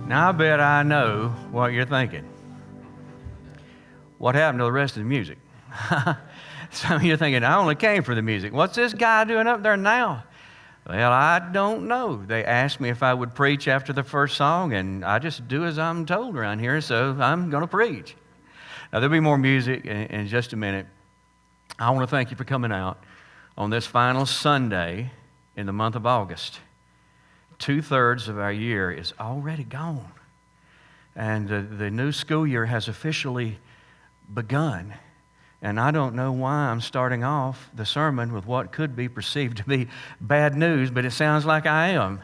Now, I bet I know what you're thinking. What happened to the rest of the music? Some of you are thinking, I only came for the music. What's this guy doing up there now? Well, I don't know. They asked me if I would preach after the first song, and I just do as I'm told around here, so I'm going to preach. Now, there'll be more music in just a minute. I want to thank you for coming out on this final Sunday in the month of August. 2/3 of our year is already gone. And the new school year has officially begun. And I don't know why I'm starting off the sermon with what could be perceived to be bad news, but it sounds like I am.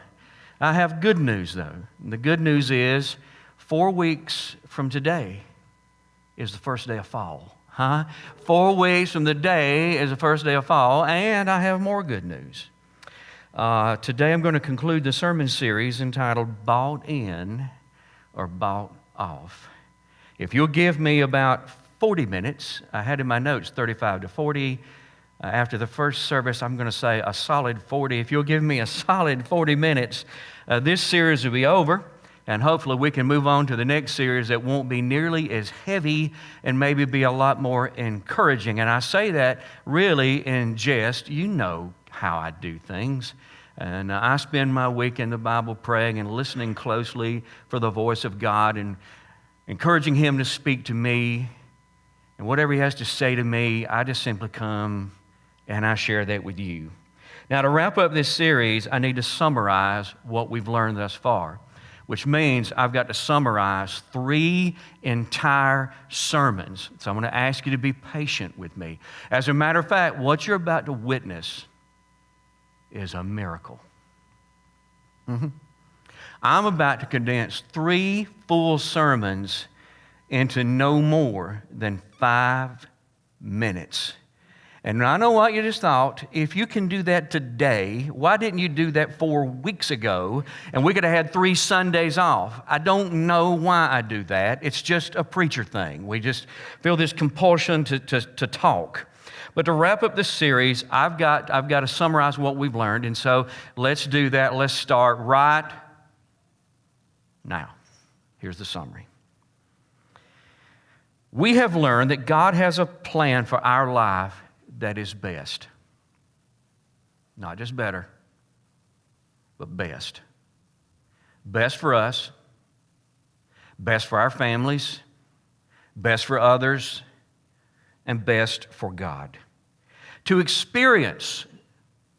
I have good news, though. And the good news is 4 weeks from today is the first day of fall. 4 weeks from the day is the first day of fall, and I have more good news. Today I'm going to conclude the sermon series entitled Bought In or Bought Off. If you'll give me about 40 minutes, I had in my notes 35 to 40. After the first service, I'm going to say a solid 40. If you'll give me a solid 40 minutes, this series will be over, and hopefully we can move on to the next series that won't be nearly as heavy and maybe be a lot more encouraging. And I say that really in jest. You know how I do things. And I spend my week in the Bible praying and listening closely for the voice of God and encouraging Him to speak to me. And whatever He has to say to me, I just simply come and I share that with you. Now, to wrap up this series, I need to summarize what we've learned thus far, which means I've got to summarize 3 entire sermons. So I'm going to ask you to be patient with me. As a matter of fact, what you're about to witness is a miracle. I'm about to condense 3 full sermons into no more than 5 minutes. And I know what you just thought. If you can do that today, why didn't you do that 4 weeks ago? And we could have had 3 Sundays off. I don't know why I do that. It's just a preacher thing. We just feel this compulsion to talk. But to wrap up this series, I've got to summarize what we've learned. And so let's do that. Let's start right now. Here's the summary. We have learned that God has a plan for our life that is best. Not just better, but best. Best for us, best for our families, best for others, and best for God. To experience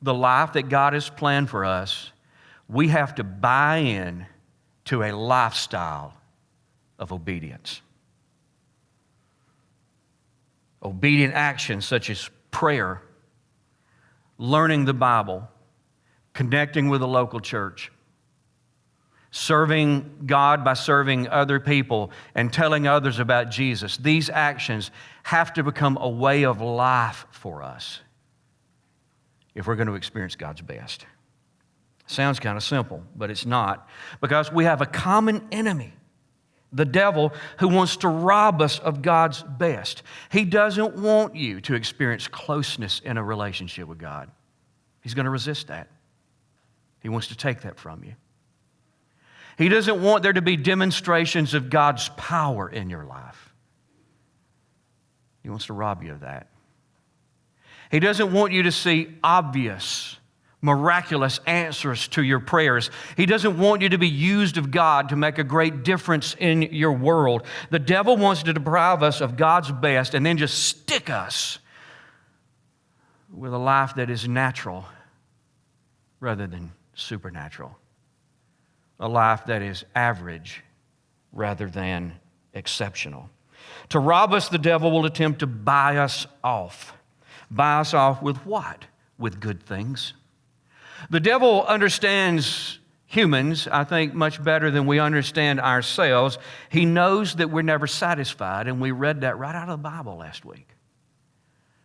the life that God has planned for us, we have to buy in to a lifestyle of obedience. Obedient actions such as prayer, learning the Bible, connecting with a local church, serving God by serving other people and telling others about Jesus. These actions have to become a way of life for us if we're going to experience God's best. Sounds kind of simple, but it's not, because we have a common enemy, the devil, who wants to rob us of God's best. He doesn't want you to experience closeness in a relationship with God. He's going to resist that. He wants to take that from you. He doesn't want there to be demonstrations of God's power in your life. He wants to rob you of that. He doesn't want you to see obvious, miraculous answers to your prayers. He doesn't want you to be used of God to make a great difference in your world. The devil wants to deprive us of God's best and then just stick us with a life that is natural rather than supernatural. A life that is average rather than exceptional. To rob us, the devil will attempt to buy us off. Buy us off with what? With good things. The devil understands humans, I think, much better than we understand ourselves. He knows that we're never satisfied, and we read that right out of the Bible last week.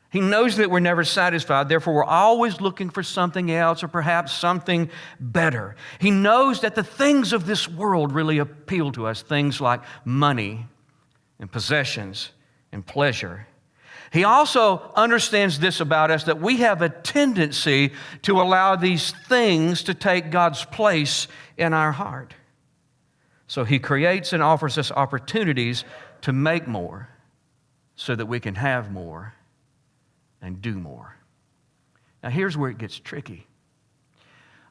He knows that we're never satisfied, therefore we're always looking for something else or perhaps something better. He knows that the things of this world really appeal to us, things like money and possessions and pleasure. He also understands this about us, that we have a tendency to allow these things to take God's place in our heart. So he creates and offers us opportunities to make more so that we can have more and do more. Now here's where it gets tricky.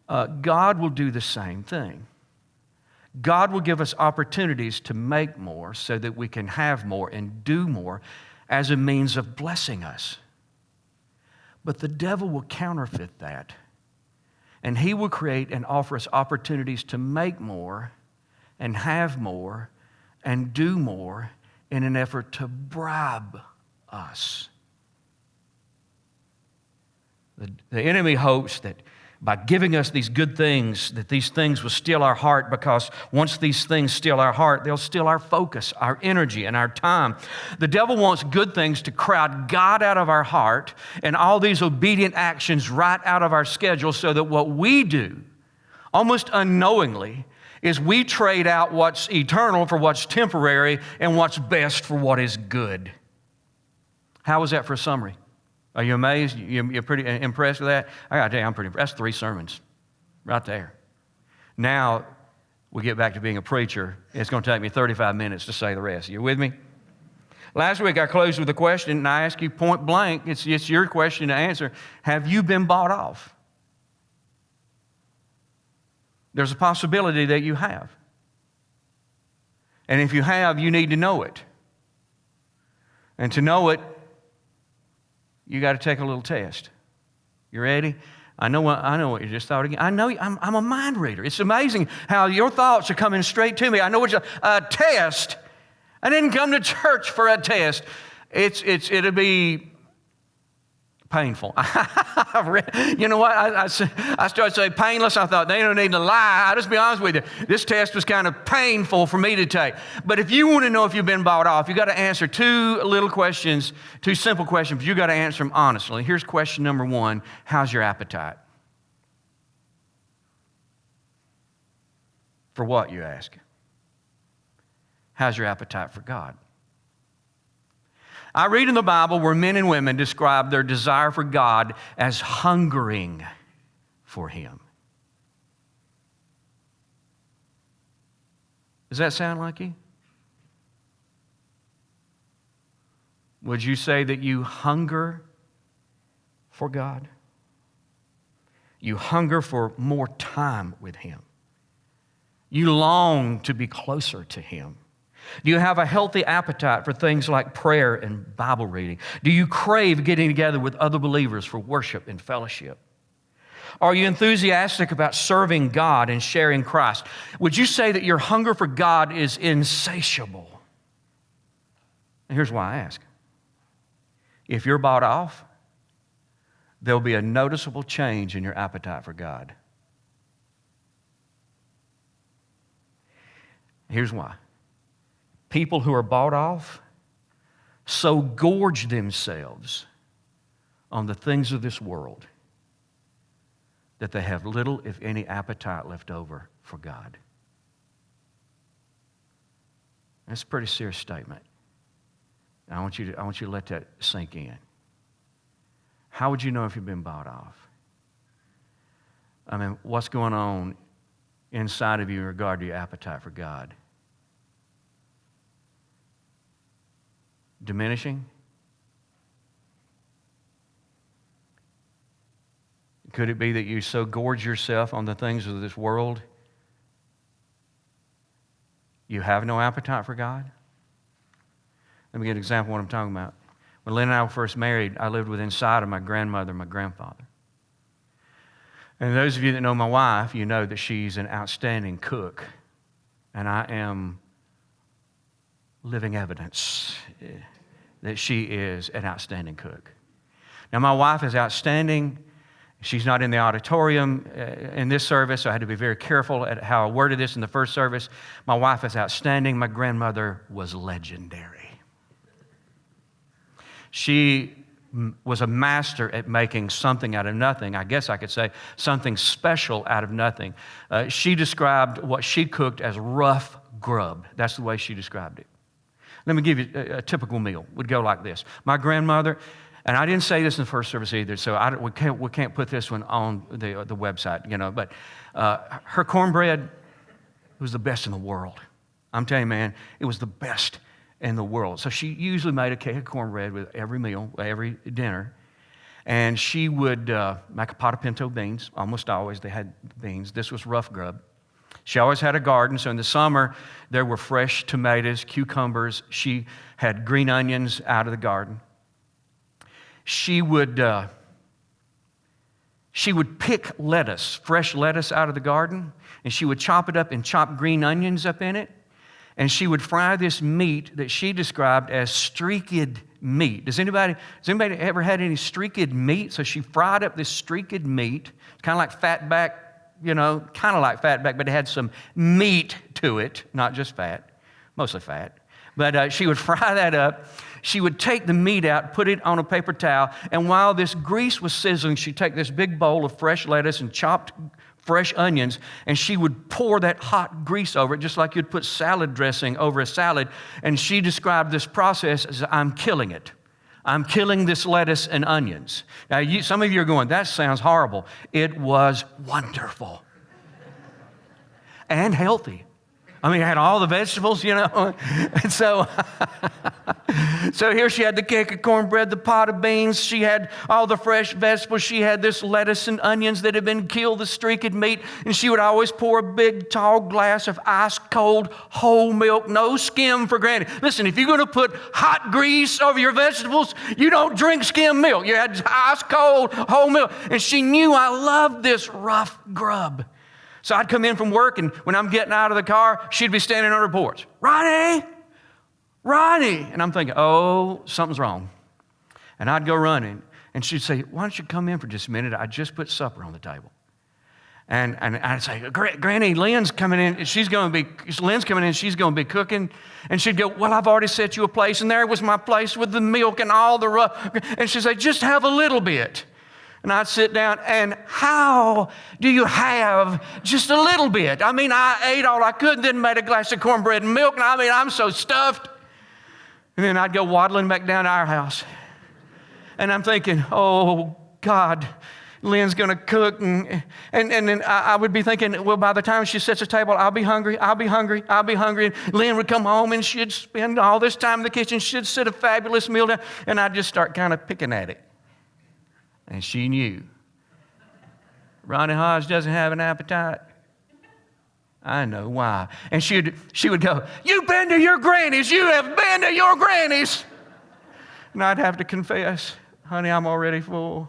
God will do the same thing. God will give us opportunities to make more so that we can have more and do more as a means of blessing us. But the devil will counterfeit that. And he will create and offer us opportunities to make more and have more and do more in an effort to bribe us. The enemy hopes that by giving us these good things, that these things will steal our heart, because once these things steal our heart, they'll steal our focus, our energy, and our time. The devil wants good things to crowd God out of our heart and all these obedient actions right out of our schedule, so that what we do, almost unknowingly, is we trade out what's eternal for what's temporary and what's best for what is good. How was that for a summary? Are you amazed? You're pretty impressed with that? I got to tell you, I'm pretty impressed. That's 3 sermons right there. Now we get back to being a preacher. It's going to take me 35 minutes to say the rest. You with me? Last week I closed with a question, and I asked you point blank. It's your question to answer. Have you been bought off? There's a possibility that you have. And if you have, you need to know it. And to know it, you got to take a little test. You ready? I know what you just thought again. I know I'm a mind reader. It's amazing how your thoughts are coming straight to me. I know it's a test. I didn't come to church for a test. It'll be painful. You know what? I started saying painless. I thought, they don't need to lie. I'll just be honest with you. This test was kind of painful for me to take. But if you want to know if you've been bought off, you got to answer 2 little questions, 2 simple questions, but you got to answer them honestly. Here's question number 1. How's your appetite? For what, you ask? How's your appetite for God? I read in the Bible where men and women describe their desire for God as hungering for Him. Does that sound like you? Would you say that you hunger for God? You hunger for more time with Him. You long to be closer to Him. Do you have a healthy appetite for things like prayer and Bible reading? Do you crave getting together with other believers for worship and fellowship? Are you enthusiastic about serving God and sharing Christ? Would you say that your hunger for God is insatiable? And here's why I ask. If you're bought off, there'll be a noticeable change in your appetite for God. Here's why. People who are bought off so gorge themselves on the things of this world that they have little, if any, appetite left over for God. That's a pretty serious statement. I want you to let that sink in. How would you know if you've been bought off? I mean, what's going on inside of you in regard to your appetite for God? Diminishing? Could it be that you so gorge yourself on the things of this world, you have no appetite for God? Let me get an example of what I'm talking about. When Lynn and I were first married, I lived within sight of my grandmother and my grandfather. And those of you that know my wife, you know that she's an outstanding cook. And I am living evidence that she is an outstanding cook. Now, my wife is outstanding. She's not in the auditorium in this service, so I had to be very careful at how I worded this in the first service. My wife is outstanding. My grandmother was legendary. She was a master at making something out of nothing. I guess I could say something special out of nothing. She described what she cooked as rough grub. That's the way she described it. Let me give you a typical meal. It would go like this. My grandmother, and I didn't say this in the first service either, so we can't put this one on the website, but her cornbread was the best in the world. I'm telling you, man, it was the best in the world. So she usually made a cake of cornbread with every meal, every dinner. And she would make a pot of pinto beans. Almost always they had beans. This was rough grub. She always had a garden. So in the summer, there were fresh tomatoes, cucumbers. She had green onions out of the garden. She would pick lettuce, fresh lettuce out of the garden, and she would chop it up and chop green onions up in it. And she would fry this meat that she described as streaked meat. Does anybody ever had any streaked meat? So she fried up this streaked meat, kind of like fatback, but it had some meat to it, not just fat, mostly fat. But she would fry that up. She would take the meat out, put it on a paper towel, and while this grease was sizzling, she'd take this big bowl of fresh lettuce and chopped fresh onions, and she would pour that hot grease over it, just like you'd put salad dressing over a salad. And she described this process as, I'm killing it. I'm killing this lettuce and onions. Now, some of you are going, that sounds horrible. It was wonderful and healthy. I mean, I had all the vegetables, And so here she had the cake of cornbread, the pot of beans. She had all the fresh vegetables. She had this lettuce and onions that had been killed, the streaked meat. And she would always pour a big, tall glass of ice-cold whole milk, no skim for Granny. Listen, if you're going to put hot grease over your vegetables, you don't drink skim milk. You had ice-cold whole milk. And she knew I loved this rough grub. So I'd come in from work, and when I'm getting out of the car, she'd be standing on her porch. Ronnie! And I'm thinking, oh, something's wrong. And I'd go running, and she'd say, why don't you come in for just a minute? I just put supper on the table. And I'd say, Granny, Lynn's coming in. She's going to be cooking. And she'd go, well, I've already set you a place, and there was my place with the milk and all the rough. And she'd say, just have a little bit. And I'd sit down, and how do you have just a little bit? I mean, I ate all I could, and then made a glass of cornbread and milk, and I'm so stuffed. And then I'd go waddling back down to our house. And I'm thinking, oh, God, Lynn's going to cook. And then I would be thinking, well, by the time she sets the table, I'll be hungry. And Lynn would come home, and she'd spend all this time in the kitchen. She'd sit a fabulous meal down, and I'd just start kind of picking at it. And she knew. Ronnie Hodge doesn't have an appetite. I know why. And she would go, you've been to your granny's. You have been to your granny's. And I'd have to confess, honey, I'm already full.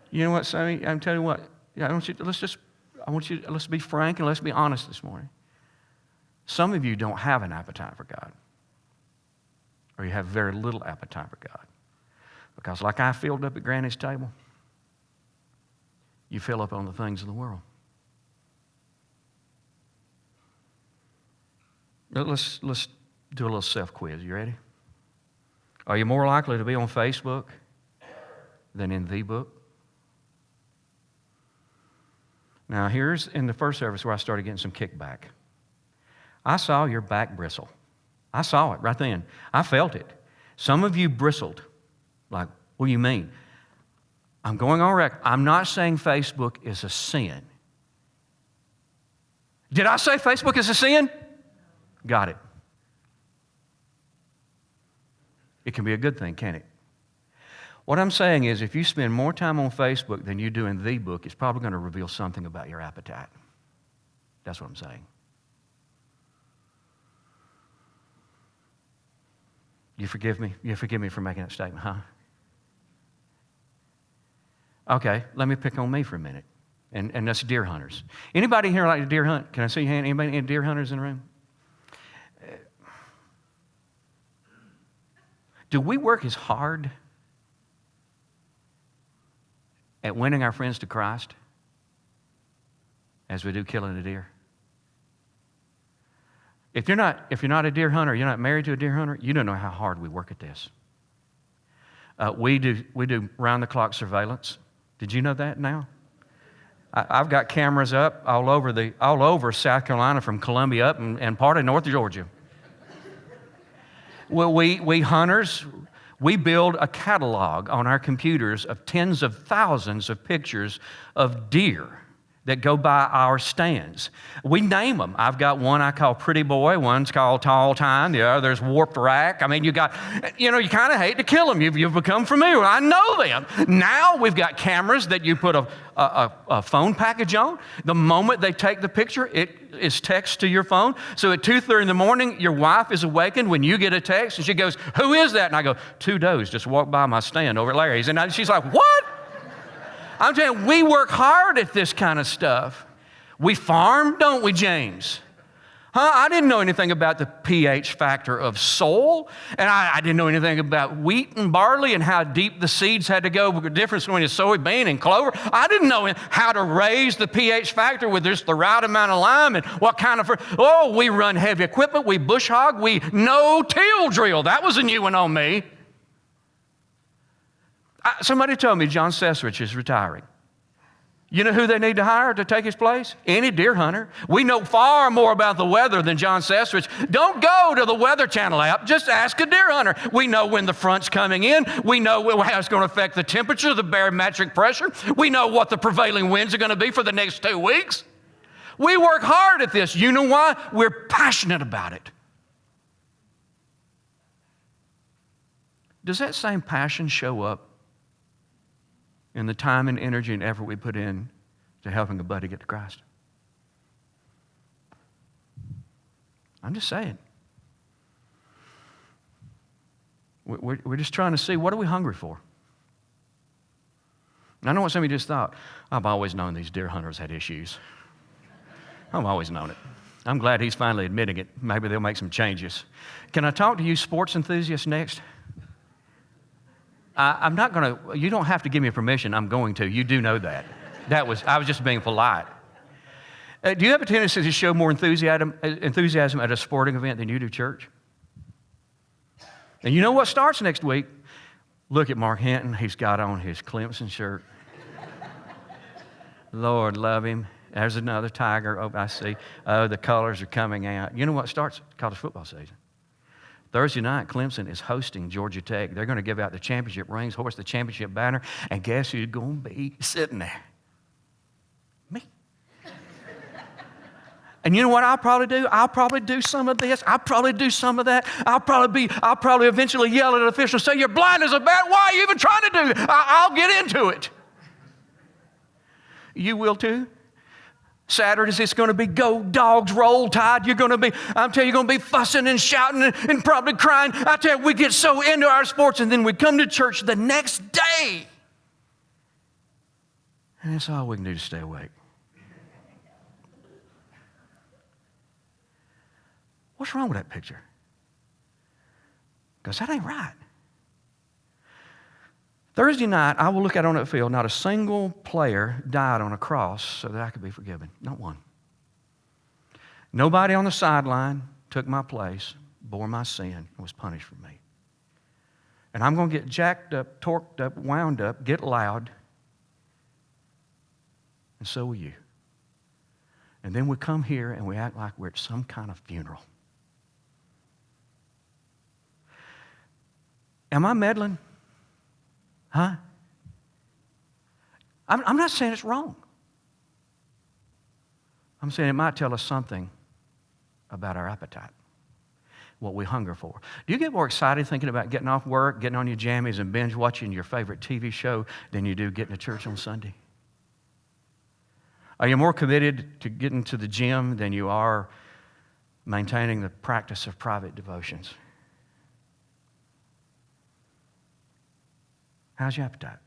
You know what, Sammy? I'm telling you what. Let's be frank and let's be honest this morning. Some of you don't have an appetite for God. Or you have very little appetite for God. Because like I filled up at Granny's table, you fill up on the things of the world. Let's do a little self-quiz. You ready? Are you more likely to be on Facebook than in the book? Now, here's in the first service where I started getting some kickback. I saw your back bristle. I saw it right then. I felt it. Some of you bristled. Like, what do you mean? I'm going on record. I'm not saying Facebook is a sin. Did I say Facebook is a sin? Got it. It can be a good thing, can't it? What I'm saying is if you spend more time on Facebook than you do in the book, it's probably going to reveal something about your appetite. That's what I'm saying. You forgive me? You forgive me for making that statement, huh? Okay, let me pick on me for a minute. And that's deer hunters. Anybody here like to deer hunt? Can I see your hand? Anybody any deer hunters in the room? Do we work as hard at winning our friends to Christ as we do killing a deer? If you're not a deer hunter, you're not married to a deer hunter, you don't know how hard we work at this. We do round-the-clock surveillance. Did you know that now? I've got cameras up all over South Carolina, from Columbia up and part of North Georgia. Well, we hunters, we build a catalog on our computers of tens of thousands of pictures of deer that go by our stands. We name them. I've got one I call Pretty Boy, one's called Tall Time, the other's Warped Rack. I mean, you kind of hate to kill them. You've become familiar. I know them. Now we've got cameras that you put a phone package on. The moment they take the picture, it is text to your phone. So at 2:30 in the morning, your wife is awakened when you get a text, and she goes, "Who is that?" And I go, "Two does just walked by my stand over at Larry's." And she's like, "What?" I'm telling you, we work hard at this kind of stuff. We farm, don't we, James? I didn't know anything about the pH factor of soil, and I didn't know anything about wheat and barley and how deep the seeds had to go, the difference between a soybean and clover. I didn't know how to raise the pH factor with just the right amount of lime and what kind of, we run heavy equipment, we bush hog, we no-till drill. That was a new one on me. Somebody told me John Sesrich is retiring. You know who they need to hire to take his place? Any deer hunter. We know far more about the weather than John Sesrich. Don't go to the Weather Channel app. Just ask a deer hunter. We know when the front's coming in. We know how it's going to affect the temperature, the barometric pressure. We know what the prevailing winds are going to be for the next 2 weeks. We work hard at this. You know why? We're passionate about it. Does that same passion show up in the time and energy and effort we put in to helping a buddy get to Christ? I'm just saying. We're just trying to see, what are we hungry for? And I know what some of you just thought. I've always known these deer hunters had issues. I've always known it. I'm glad he's finally admitting it. Maybe they'll make some changes. Can I talk to you sports enthusiasts next? I'm not going to, you don't have to give me permission. I'm going to. You do know that. I was just being polite. Do you have a tendency to show more enthusiasm at a sporting event than you do church? And you know what starts next week? Look at Mark Hinton. He's got on his Clemson shirt. Lord love him. There's another Tiger. Oh, I see. Oh, the colors are coming out. You know what starts? College football season. Thursday night, Clemson is hosting Georgia Tech. They're going to give out the championship rings, hoist the championship banner, and guess who's going to be sitting there? Me. And you know what I'll probably do? I'll probably do some of this. I'll probably do some of that. I'll probably eventually yell at an official and say, "You're blind as a bat. Why are you even trying to do that?" I'll get into it. You will too. Saturdays, it's going to be go dogs, roll tide. I'm telling you, you're going to be fussing and shouting and probably crying. I tell you, we get so into our sports, and then we come to church the next day. And that's all we can do to stay awake. What's wrong with that picture? Because that ain't right. Thursday night, I will look out on that field. Not a single player died on a cross so that I could be forgiven. Not one. Nobody on the sideline took my place, bore my sin, and was punished for me. And I'm going to get jacked up, torqued up, wound up, get loud, and so will you. And then we come here and we act like we're at some kind of funeral. Am I meddling? Huh? I'm not saying it's wrong. I'm saying it might tell us something about our appetite, what we hunger for. Do you get more excited thinking about getting off work, getting on your jammies, and binge watching your favorite TV show than you do getting to church on Sunday? Are you more committed to getting to the gym than you are maintaining the practice of private devotions? How's your appetite?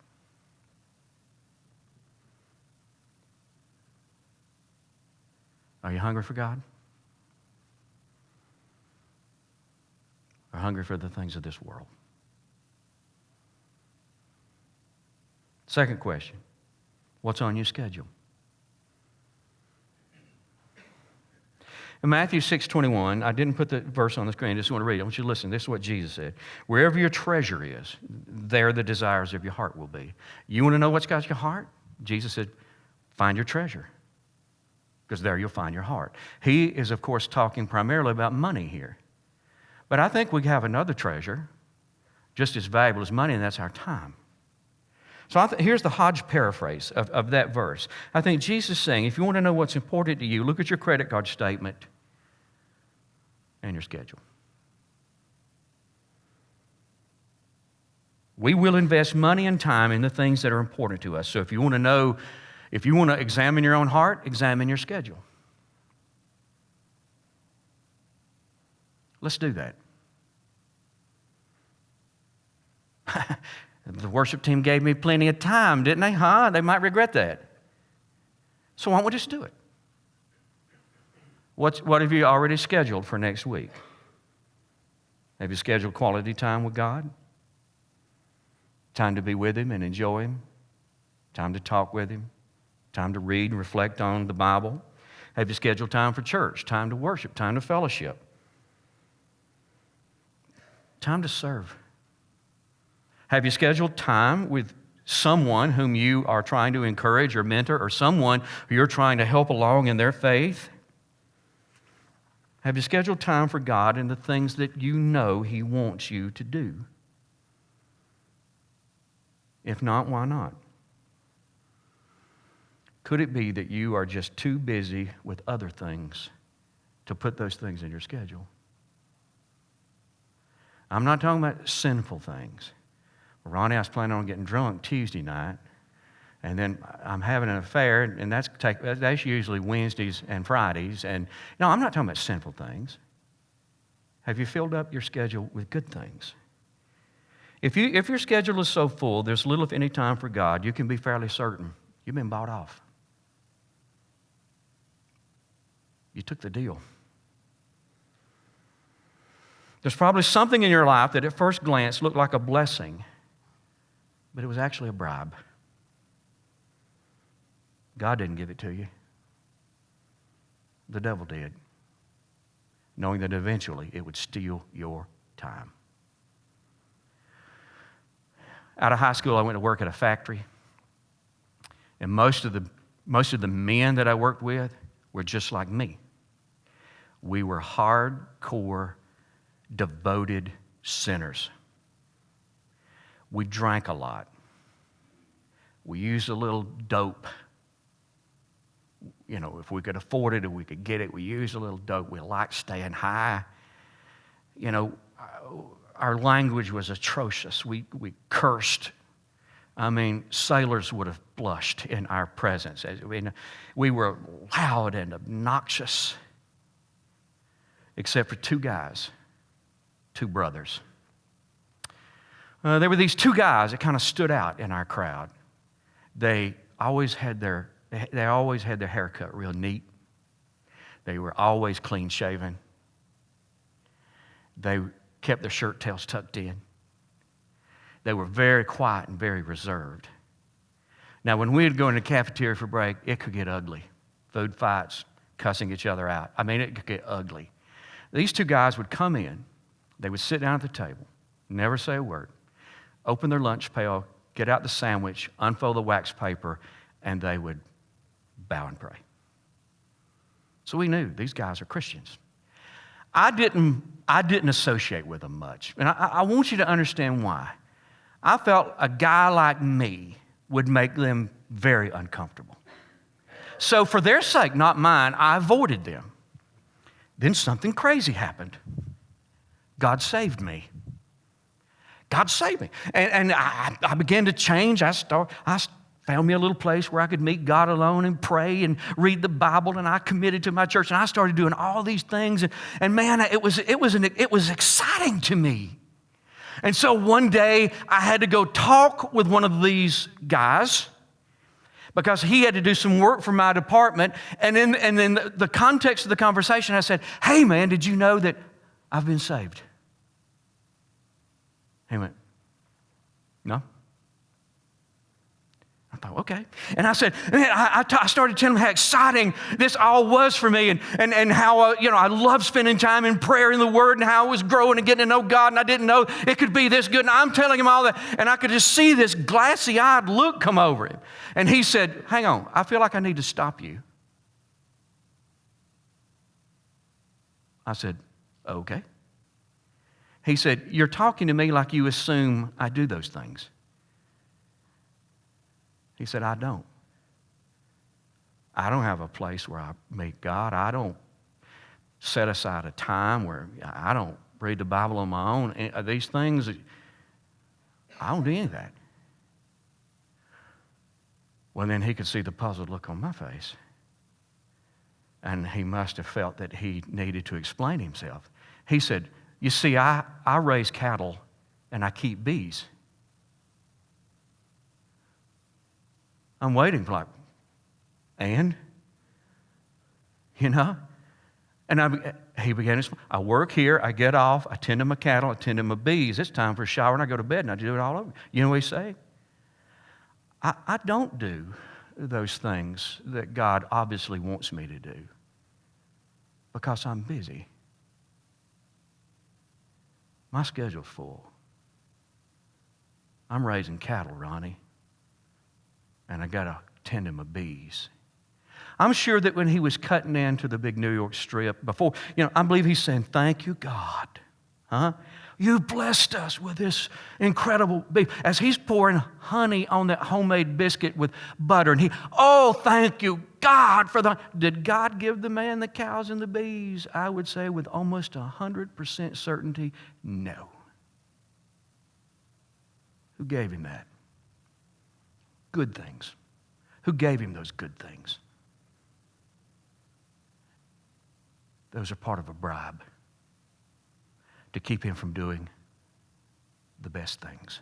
Are you hungry for God? Or hungry for the things of this world? Second question, what's on your schedule? In Matthew 6:21, I didn't put the verse on the screen. I just want to read it. I want you to listen. This is what Jesus said. Wherever your treasure is, there the desires of your heart will be. You want to know what's got your heart? Jesus said, find your treasure, because there you'll find your heart. He is, of course, talking primarily about money here. But I think we have another treasure just as valuable as money, and that's our time. So here's the Hodge paraphrase of that verse. I think Jesus is saying, if you want to know what's important to you, look at your credit card statement and your schedule. We will invest money and time in the things that are important to us. So if you want to know, if you want to examine your own heart, examine your schedule. Let's do that. The worship team gave me plenty of time, didn't they? They might regret that. So why don't we just do it? What have you already scheduled for next week? Have you scheduled quality time with God? Time to be with Him and enjoy Him? Time to talk with Him? Time to read and reflect on the Bible? Have you scheduled time for church? Time to worship? Time to fellowship? Time to serve? Have you scheduled time with someone whom you are trying to encourage or mentor, or someone who you're trying to help along in their faith? Have you scheduled time for God and the things that you know He wants you to do? If not, why not? Could it be that you are just too busy with other things to put those things in your schedule? I'm not talking about sinful things. Ronnie, I was planning on getting drunk Tuesday night, and then I'm having an affair, and that's usually Wednesdays and Fridays. And no, I'm not talking about sinful things. Have you filled up your schedule with good things? If your schedule is so full, there's little if any time for God, you can be fairly certain you've been bought off. You took the deal. There's probably something in your life that at first glance looked like a blessing, but it was actually a bribe. God didn't give it to you. The devil did, knowing that eventually it would steal your time. Out of high school, I went to work at a factory, and most of the men that I worked with were just like me. We were hardcore, devoted sinners. We drank a lot. We used a little dope. You know, if we could afford it, if we could get it, we used a little dope. We liked staying high. You know, our language was atrocious. We cursed. I mean, sailors would have blushed in our presence. We were loud and obnoxious, except for two guys, two brothers. There were these two guys that kind of stood out in our crowd. They always had their hair cut real neat. They were always clean shaven. They kept their shirt tails tucked in. They were very quiet and very reserved. Now, when we would go in the cafeteria for break, it could get ugly. Food fights, cussing each other out. I mean, it could get ugly. These two guys would come in. They would sit down at the table, never say a word, open their lunch pail, get out the sandwich, unfold the wax paper, and they would bow and pray. So we knew these guys are Christians. I didn't associate with them much. And I want you to understand why. I felt a guy like me would make them very uncomfortable. So for their sake, not mine, I avoided them. Then something crazy happened. God saved me. God saved me. And I began to change. I found me a little place where I could meet God alone and pray and read the Bible, and I committed to my church, and I started doing all these things, and man, it was exciting to me. And so one day I had to go talk with one of these guys because he had to do some work for my department, and in the context of the conversation, I said, "Hey man, did you know that I've been saved?" He went, "No." I thought, okay. And I said, man, I started telling him how exciting this all was for me, and how, I love spending time in prayer and the Word, and how I was growing and getting to know God, and I didn't know it could be this good. And I'm telling him all that, and I could just see this glassy-eyed look come over him. And he said, "Hang on, I feel like I need to stop you." I said, "Okay." He said, "You're talking to me like you assume I do those things." He said, I don't. I don't have a place where I meet God. I don't set aside a time where I don't read the Bible on my own. And these things, I don't do any of that. Well, then he could see the puzzled look on my face. And he must have felt that he needed to explain himself. He said, you see, I raise cattle and I keep bees. I'm waiting for and? You know? And he began to explain. I work here, I get off, I tend to my cattle, I tend to my bees. It's time for a shower and I go to bed and I do it all over. You know what he's saying? I don't do those things that God obviously wants me to do because I'm busy. My schedule's full. I'm raising cattle, Ronnie, and I got to tend to my bees. I'm sure that when he was cutting into the big New York strip before, I believe he's saying, thank you, God. Huh? You blessed us with this incredible beef. As he's pouring honey on that homemade biscuit with butter, and thank you, God, did God give the man the cows and the bees? I would say with almost 100% certainty, no. Who gave him that? Good things. Who gave him those good things? Those are part of a bribe to keep him from doing the best things.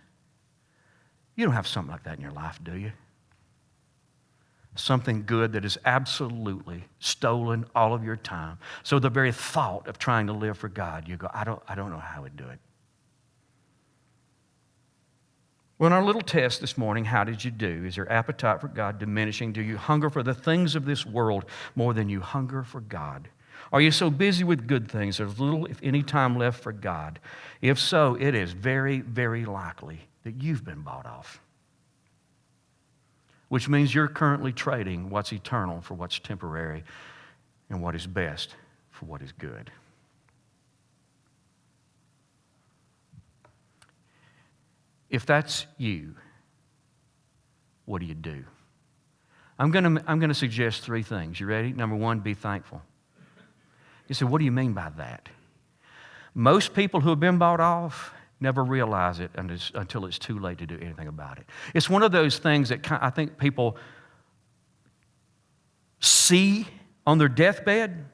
You don't have something like that in your life, do you? Something good that has absolutely stolen all of your time. So the very thought of trying to live for God, you go, I don't know how I would do it. Well, in our little test this morning, how did you do? Is your appetite for God diminishing? Do you hunger for the things of this world more than you hunger for God? Are you so busy with good things there's little, if any, time left for God? If so, it is very, very likely that you've been bought off, which means you're currently trading what's eternal for what's temporary and what is best for what is good. If that's you, what do you do? I'm going to suggest three things. You ready? Number one, be thankful. You say, what do you mean by that? Most people who have been bought off never realize it until it's too late to do anything about it. It's one of those things that I think people see on their deathbed.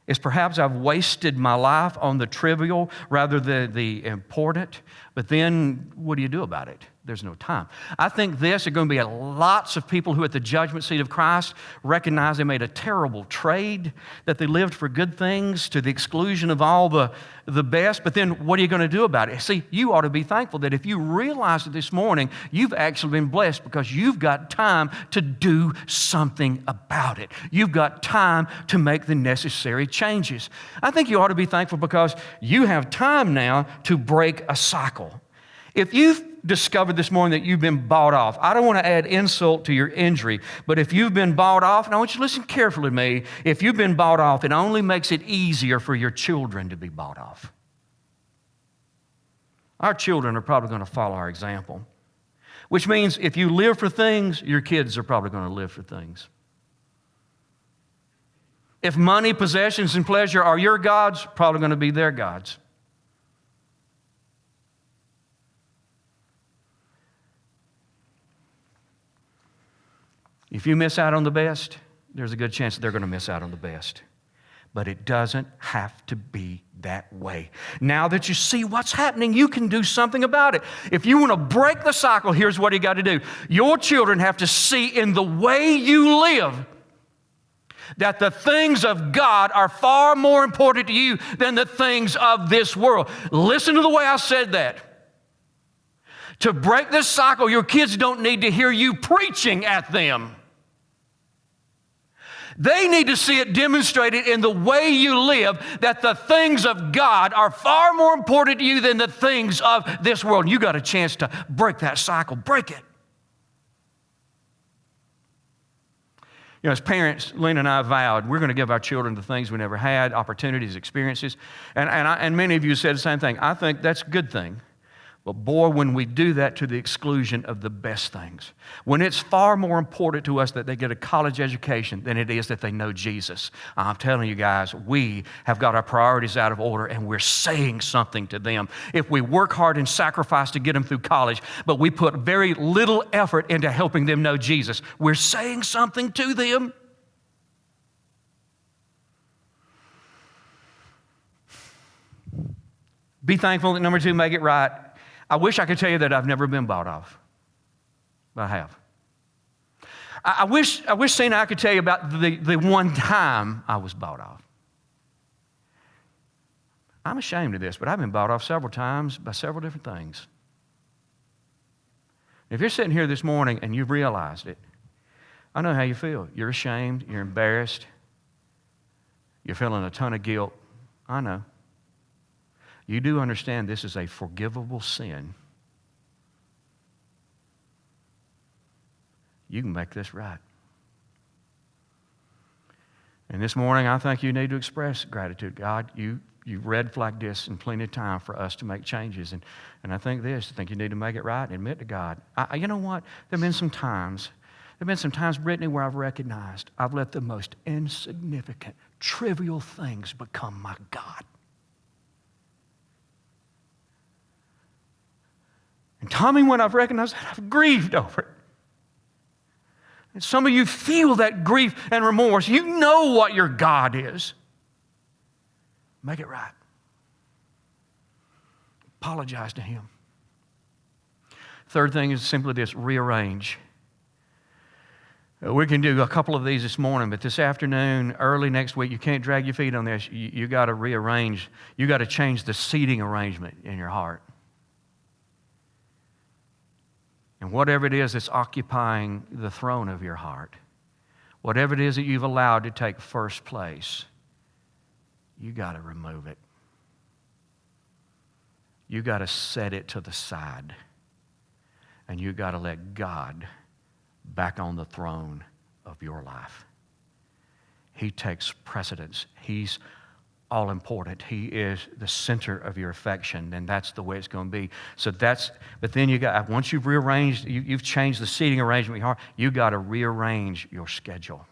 Is perhaps I've wasted my life on the trivial rather than the important, but then what do you do about it? There's no time. I think there are going to be lots of people who at the judgment seat of Christ recognize they made a terrible trade, that they lived for good things to the exclusion of all the best, but then what are you going to do about it? See, you ought to be thankful that if you realize it this morning, you've actually been blessed because you've got time to do something about it. You've got time to make the necessary changes. I think you ought to be thankful because you have time now to break a cycle. If you've discovered this morning that you've been bought off, I don't want to add insult to your injury, but if you've been bought off, and I want you to listen carefully to me, if you've been bought off, it only makes it easier for your children to be bought off. Our children are probably going to follow our example, which means if you live for things, your kids are probably going to live for things. If money, possessions, and pleasure are your gods, probably going to be their gods. If you miss out on the best, there's a good chance that they're going to miss out on the best. But it doesn't have to be that way. Now that you see what's happening, you can do something about it. If you want to break the cycle, here's what you got to do. Your children have to see in the way you live that the things of God are far more important to you than the things of this world. Listen to the way I said that. To break this cycle, your kids don't need to hear you preaching at them. They need to see it demonstrated in the way you live that the things of God are far more important to you than the things of this world. You got a chance to break that cycle. Break it. You know, as parents, Lena and I vowed we're going to give our children the things we never had, opportunities, experiences. And many of you said the same thing. I think that's a good thing. But boy, when we do that to the exclusion of the best things, when it's far more important to us that they get a college education than it is that they know Jesus, I'm telling you guys, we have got our priorities out of order and we're saying something to them. If we work hard and sacrifice to get them through college, but we put very little effort into helping them know Jesus, we're saying something to them. Be thankful that number 2, make it right. I wish I could tell you that I've never been bought off, but I have. I wish Cena, I could tell you about the one time I was bought off. I'm ashamed of this, but I've been bought off several times by several different things. If you're sitting here this morning and you've realized it, I know how you feel. You're ashamed, you're embarrassed, you're feeling a ton of guilt. I know. You do understand this is a forgivable sin. You can make this right. And this morning, I think you need to express gratitude. God, you red flagged this in plenty of time for us to make changes. And I think you need to make it right and admit to God. You know what? There have been some times, Brittany, where I've recognized I've let the most insignificant, trivial things become my God. And Tommy, when I've recognized that, I've grieved over it. And some of you feel that grief and remorse. You know what your God is. Make it right. Apologize to Him. Third thing is simply this: rearrange. We can do a couple of these this morning, but this afternoon, early next week, you can't drag your feet on this. You got to rearrange. You got to change the seating arrangement in your heart. And whatever it is that's occupying the throne of your heart, whatever it is that you've allowed to take first place, you got to remove it. You got to set it to the side. And you got to let God back on the throne of your life. He takes precedence. He's all important. He is the center of your affection, and that's the way it's going to be. But then once you've rearranged, you've changed the seating arrangement of your heart, you got to rearrange your schedule.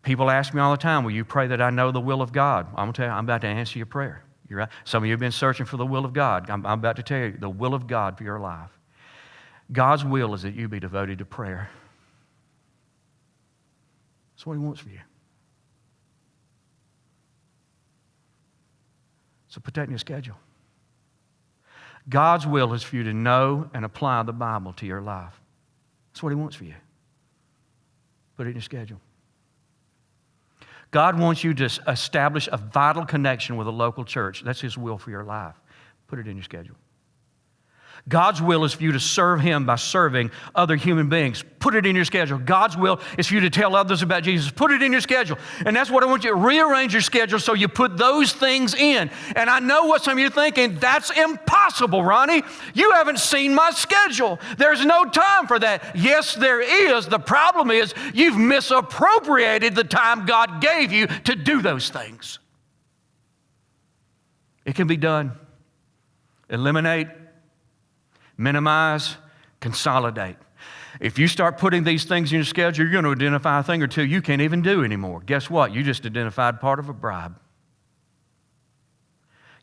People ask me all the time, will you pray that I know the will of God? I'm going to tell you, I'm about to answer your prayer. You're right. Some of you have been searching for the will of God. I'm about to tell you the will of God for your life. God's will is that you be devoted to prayer. That's what He wants for you. So put that in your schedule. God's will is for you to know and apply the Bible to your life. That's what He wants for you. Put it in your schedule. God wants you to establish a vital connection with a local church. That's His will for your life. Put it in your schedule. God's will is for you to serve Him by serving other human beings. Put it in your schedule. God's will is for you to tell others about Jesus. Put it in your schedule. And that's what I want you to rearrange your schedule so you put those things in. And I know what some of you are thinking, that's impossible, Ronnie. You haven't seen my schedule. There's no time for that. Yes, there is. The problem is you've misappropriated the time God gave you to do those things. It can be done. Eliminate, minimize, consolidate. If you start putting these things in your schedule, you're going to identify a thing or two you can't even do anymore. Guess what? You just identified part of a bribe.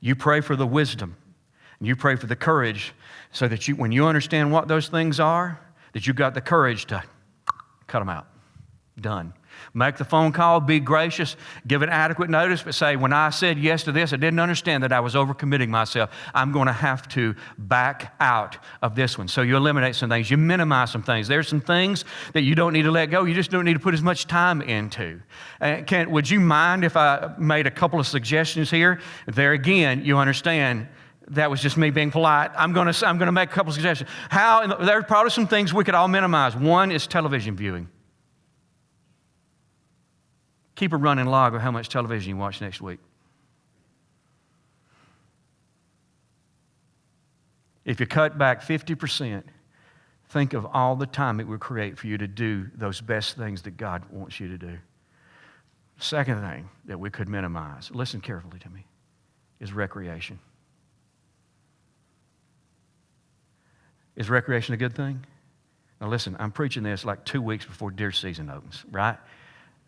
You pray for the wisdom, and you pray for the courage so that when you understand what those things are, that you've got the courage to cut them out. Done. Make the phone call, be gracious, give an adequate notice, but say, when I said yes to this, I didn't understand that I was overcommitting myself. I'm going to have to back out of this one. So you eliminate some things. You minimize some things. There's some things that you don't need to let go. You just don't need to put as much time into. Would you mind if I made a couple of suggestions here? There again, you understand that was just me being polite. I'm going to make a couple of suggestions. There are probably some things we could all minimize. One is television viewing. Keep a running log of how much television you watch next week. If you cut back 50%, think of all the time it would create for you to do those best things that God wants you to do. Second thing that we could minimize, listen carefully to me, is recreation. Is recreation a good thing? Now listen, I'm preaching this like 2 weeks before deer season opens, right?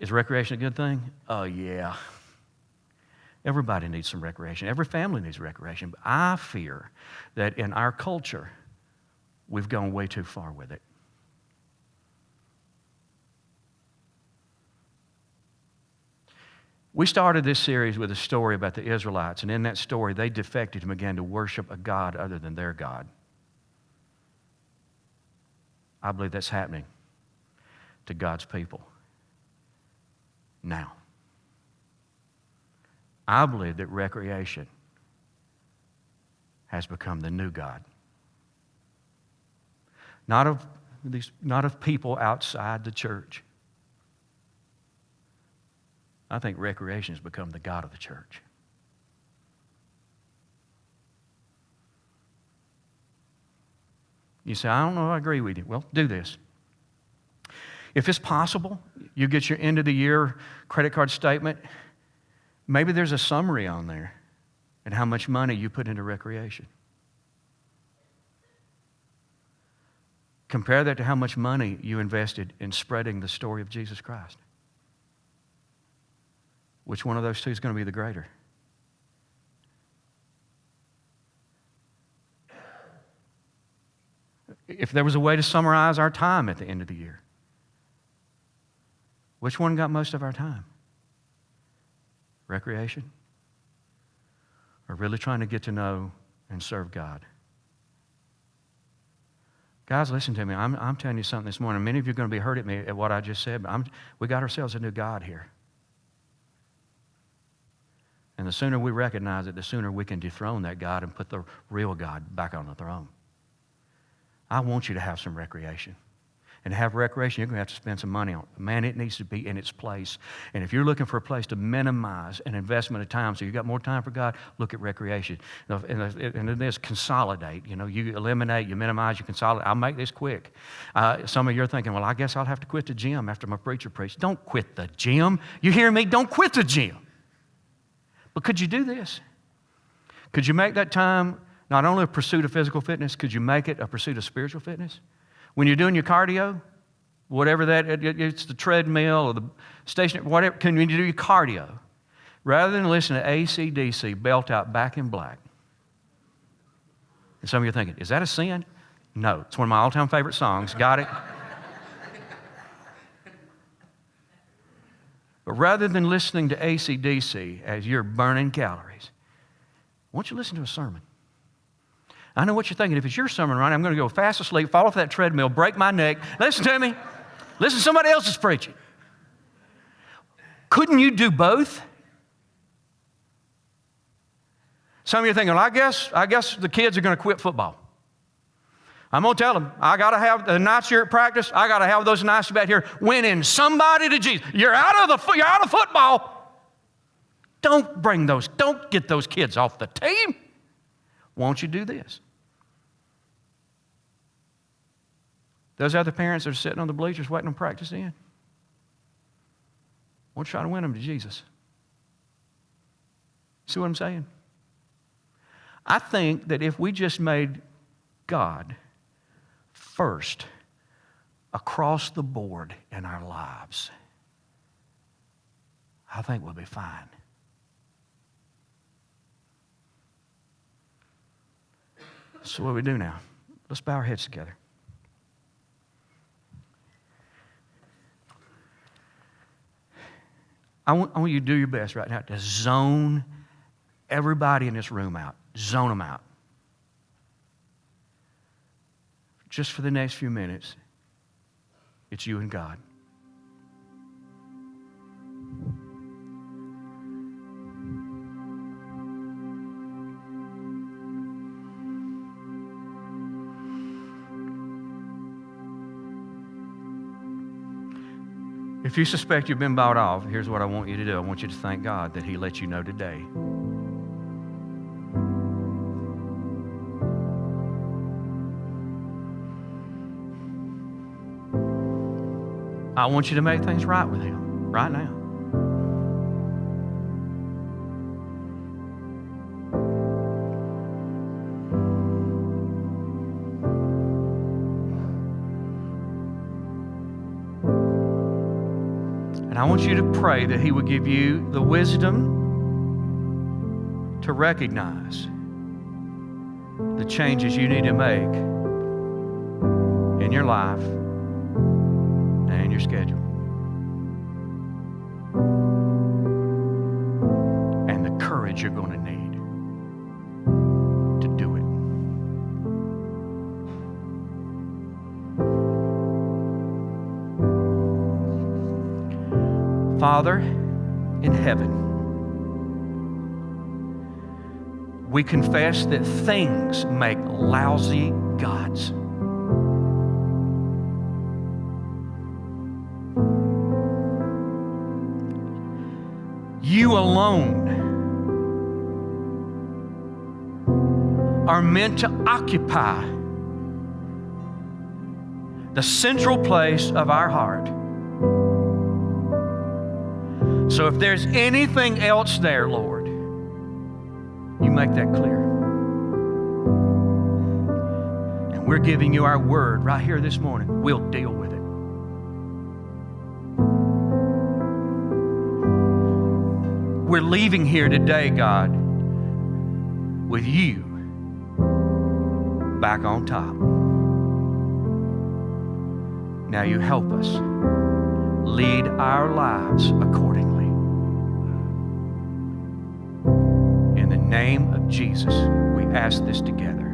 Is recreation a good thing? Oh, yeah. Everybody needs some recreation. Every family needs recreation. But I fear that in our culture, we've gone way too far with it. We started this series with a story about the Israelites, and in that story, they defected and began to worship a God other than their God. I believe that's happening to God's people now. I believe that recreation has become the new God. Not of people outside the church. I think recreation has become the God of the church. You say, I don't know if I agree with you. Well, do this. If it's possible, you get your end of the year credit card statement. Maybe there's a summary on there and how much money you put into recreation. Compare that to how much money you invested in spreading the story of Jesus Christ. Which one of those two is going to be the greater? If there was a way to summarize our time at the end of the year, which one got most of our time? Recreation? Or really trying to get to know and serve God? Guys, listen to me. I'm telling you something this morning. Many of you are going to be hurt at me at what I just said, but we got ourselves a new God here. And the sooner we recognize it, the sooner we can dethrone that God and put the real God back on the throne. I want you to have some recreation. And to have recreation, you're going to have to spend some money on it. Man, it needs to be in its place. And if you're looking for a place to minimize an investment of time so you've got more time for God, look at recreation. And this, consolidate. You know, you eliminate, you minimize, you consolidate. I'll make this quick. Some of you are thinking, well, I guess I'll have to quit the gym after my preacher preached. Don't quit the gym. You hear me? Don't quit the gym. But could you do this? Could you make that time not only a pursuit of physical fitness, could you make it a pursuit of spiritual fitness? When you're doing your cardio, whatever that, it's the treadmill or the station, whatever, can you do your cardio? Rather than listen to AC/DC, belt out Back in Black. And some of you are thinking, is that a sin? No, it's one of my all-time favorite songs. Got it? But rather than listening to AC/DC as you're burning calories, why don't you listen to a sermon? I know what you're thinking. If it's your sermon, Ronnie, I'm going to go fast asleep, fall off that treadmill, break my neck. Listen to me. Listen to somebody else is preaching. Couldn't you do both? Some of you are thinking, well, I guess the kids are going to quit football. I'm going to tell them, I got to have the nights you're at practice, I got to have those nights back here winning somebody to Jesus. You're out of football. Don't get those kids off the team. Won't you do this? Those other parents that are sitting on the bleachers waiting on practice in, won't you try to win them to Jesus? See what I'm saying? I think that if we just made God first across the board in our lives, I think we'll be fine. So what do we do now? Let's bow our heads together. I want you to do your best right now to zone everybody in this room out. Zone them out. Just for the next few minutes, it's you and God. If you suspect you've been bought off, here's what I want you to do. I want you to thank God that He let you know today. I want you to make things right with Him right now. I want you to pray that He would give you the wisdom to recognize the changes you need to make in your life and in your schedule. And the courage you're going to need to do it. Father in heaven, we confess that things make lousy gods. You alone are meant to occupy the central place of our heart. So if there's anything else there, Lord, you make that clear. And we're giving you our word right here this morning. We'll deal with it. We're leaving here today, God, with you back on top. Now you help us lead our lives accordingly. In the name of Jesus, we ask this together.